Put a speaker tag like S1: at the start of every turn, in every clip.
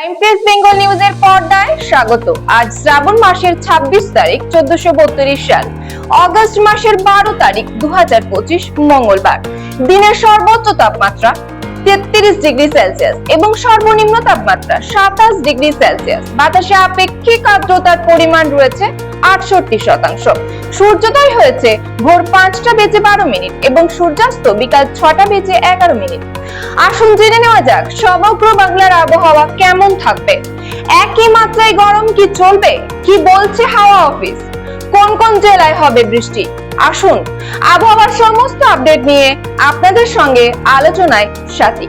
S1: Crime press Bengal নিউজের পর্দায় স্বাগত। আজ শ্রাবণ মাসের 26 তারিখ 1432 সাল, অগস্ট মাসের 12 তারিখ 2025 মঙ্গলবার। দিনের সর্বোচ্চ তাপমাত্রা 33 ডিগ্রি সেলসিয়াস এবং সর্বনিম্ন তাপমাত্রা 27 ডিগ্রি সেলসিয়াস। বাতাসে আপেক্ষিক আর্দ্রতার পরিমাণ রয়েছে 68%। সূর্যোদয় হয়েছে ভোর 5টা বেজে 12 মিনিট এবং সূর্যাস্ত বিকাল 6টা বেজে 11 মিনিট। আসুন জেনে নেওয়া যাক সমগ্র বাংলার আবহাওয়া কেমন থাকবে। একই মাত্রায় গরম কি চলবে, কি বলছে হাওয়া অফিস, কোন কোন জেলায় হবে বৃষ্টি। আসুন আবহাওয়ার সমস্ত আপডেট নিয়ে আপনাদের সঙ্গে আলোচনায় সাথী।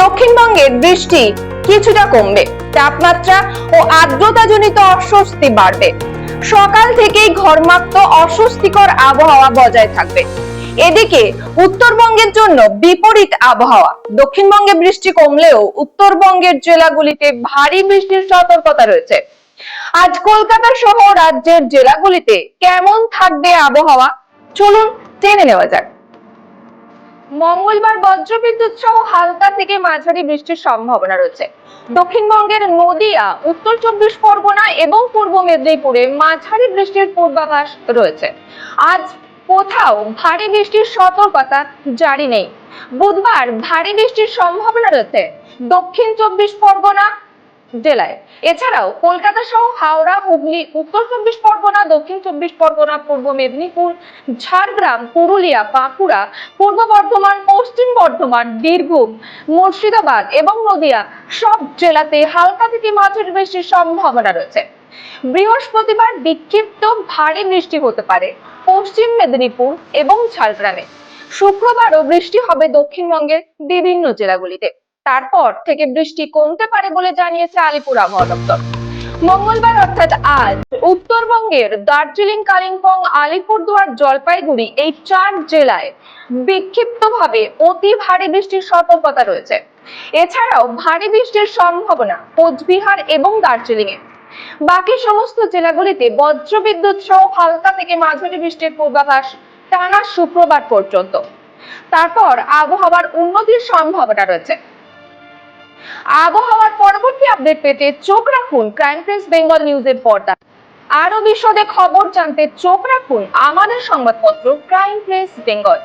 S1: দক্ষিণবঙ্গের বৃষ্টি কিছুটা কমবে, তাপমাত্রা ও আর্দ্রতাজনিত অস্বস্তি বাড়বে। সকাল থেকেই ঘরমাক্ত অস্বস্তিকর আবহাওয়া বজায় থাকবে। এদিকে উত্তরবঙ্গের জন্য বিপরীত আবহাওয়া। দক্ষিণবঙ্গে বৃষ্টি কমলেও উত্তরবঙ্গের জেলাগুলিতে ভারী বৃষ্টির সতর্কতা রয়েছে। আজ কলকাতা সহ রাজ্যের জেলাগুলিতে কেমন থাকবে আবহাওয়া, চলুন জেনে নেওয়া যাক। মঙ্গলবার বজ্রবিদ্যুৎ সহ হালকা থেকে মাঝারি বৃষ্টির সম্ভাবনা রয়েছে। দক্ষিণবঙ্গের নদিয়া, উত্তর 24 পরগনা এবং পূর্ব মেদিনীপুরে মাঝারি বৃষ্টির পূর্বাভাস রয়েছে। আজ কোথাও ভারী বৃষ্টির সতর্কতা জারি নেই। বুধবার ভারী বৃষ্টির সম্ভাবনা রয়েছে দক্ষিণ 24 পরগনা জেলায়। এছাড়াও কলকাতা সহ হাওড়া, হুগলি, উত্তর 24 পরগনা, দক্ষিণ 24 পরগনা, পূর্ব মেদিনীপুর, ঝাড়গ্রাম, পুরুলিয়া, বাঁকুড়া, পূর্ব বর্ধমান, পশ্চিম বর্ধমান, বীরভূম, মুর্শিদাবাদ এবং নদিয়া সব জেলাতে হালকা থেকে মাঝারি বৃষ্টির সম্ভাবনা রয়েছে। বৃহস্পতিবার বিক্ষিপ্ত ভারী বৃষ্টি হতে পারে পশ্চিম মেদিনীপুর এবং ঝাড়গ্রামে। শুক্রবারও বৃষ্টি হবে দক্ষিণবঙ্গের বিভিন্ন জেলাগুলিতে। তারপর থেকে বৃষ্টি কমতে পারে বলে জানিয়েছে আলিপুর আবহাওয়া দপ্তর। মঙ্গলবার অর্থাৎ আজ উত্তরবঙ্গের দার্জিলিং, কালিম্পং, আলিপুরদুয়ার, জলপাইগুড়ি এই 4 জেলায় বিক্ষিপ্তভাবে অতি ভারী বৃষ্টির সতর্কতা রয়েছে। এছাড়াও ভারী বৃষ্টির সম্ভাবনা কোচবিহার এবং দার্জিলিং এ। বাকি সমস্ত জেলাগুলিতে বজ্রবিদ্যুৎ সহ হালকা থেকে মাঝারি বৃষ্টির পূর্বাভাস টানা শুক্রবার পর্যন্ত। তারপর আবহাওয়ার উন্নতির সম্ভাবনা রয়েছে। আবহাওয়ার পরবর্তী আপডেট পেতে চোখ রাখুন ক্রাইম প্রেস বেঙ্গল নিউজের পর্দা। আরো বিশদে খবর জানতে চোখ রাখুন আমাদের সংবাদপত্র ক্রাইম প্রেস বেঙ্গল।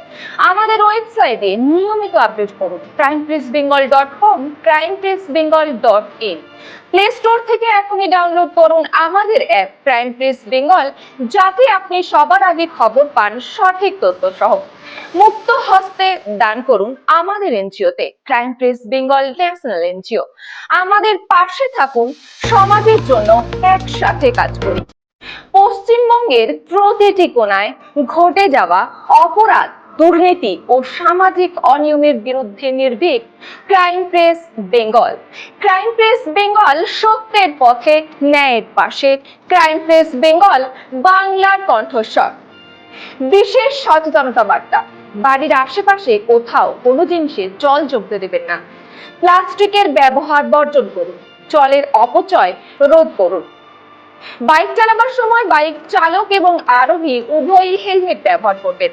S1: আমাদের ওয়েবসাইটে নিয়মিত আপডেট করুন crimepressbengal.com, crimepressbengal.in। প্লে স্টোর থেকে এখনই ডাউনলোড করুন আমাদের অ্যাপ ক্রাইম প্রেস বেঙ্গল, যাতে আপনি সবার আগে খবর পান সঠিক তথ্য সহ। মুক্ত হস্তে দান করুন আমাদের এনজিওতে, crime press Bengal national NGO. আমাদের পাশে থাকুন, সমাজের জন্য একসাথে কাজ করি। পশ্চিমবঙ্গের প্রতিটি কোণায় ঘটে যাওয়া অপরাধ, দুর্নীতি ও সামাজিক অনিয়মের বিরুদ্ধে নির্ভীক crime press Bengal. Crime press Bengal সত্যের পথে, ন্যায়ের পাশে। ক্রাইম প্রেস বেঙ্গল বাংলার কণ্ঠস্বর। বিশেষ সচেতনতা বার্তা। বাড়ির আশেপাশে কোথাও কোনো জিনিসে জল জমতে দেবেন না। প্লাস্টিকের ব্যবহার বর্জন করুন। জলের অপচয় রোধ করুন। বাইক চালাবার সময় বাইক চালক এবং আরোহী উভয়ই হেলমেট ব্যবহার করবেন।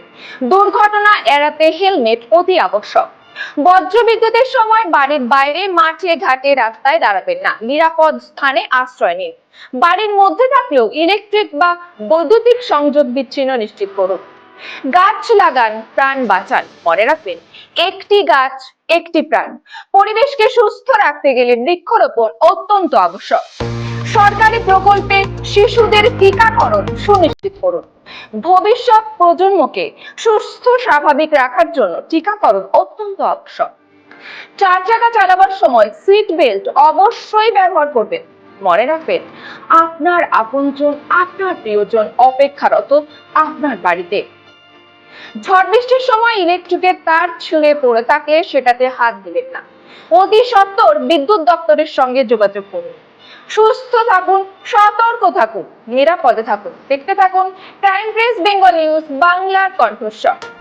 S1: দুর্ঘটনা এড়াতে হেলমেট অতি আবশ্যক। বজ্রবিদ্যুতের সময় বাড়ির বাইরে, মাঠে, ঘাটে, রাস্তায় দাঁড়াবেন না। নিরাপদ স্থানে আশ্রয় নিন। বাড়ির মধ্যে থাকলেও ইলেকট্রিক বা বৈদ্যুতিক সংযোগ বিচ্ছিন্ন নিশ্চিত করুন। গাছ লাগান, প্রাণ বাঁচান। মনে রাখবেন, একটি গাছ একটি প্রাণ। পরিবেশকে সুস্থ রাখতে গেলে বৃক্ষরোপণ অত্যন্ত আবশ্যক। সরকারি প্রকল্পে শিশুদের টিকাকরণ সুনিশ্চিত করুন। ভবিষ্যৎ প্রজন্মকে সুস্থ স্বাভাবিক রাখার জন্য টিকাকরণ অত্যন্ত আবশ্যক। 4 চাকা চালাবার সময় সিট বেল্ট অবশ্যই ব্যবহার করবেন। মনে রাখবেন, আপনার আপনজন, আপনার প্রিয়জন অপেক্ষারত আপনার বাড়িতে। ঝড় বৃষ্টির সময় ইলেকট্রিকের তার ছিঁড়ে পড়ে থাকলে সেটাতে হাত দিবেন না। অতি সত্বর বিদ্যুৎ দপ্তরের সঙ্গে যোগাযোগ করুন। সুস্থ থাকুন, সতর্ক থাকুন, নিরাপদে থাকুন। দেখতে থাকুন ক্রাইম প্রেস বেঙ্গল নিউজ, বাংলার কণ্ঠস্বর।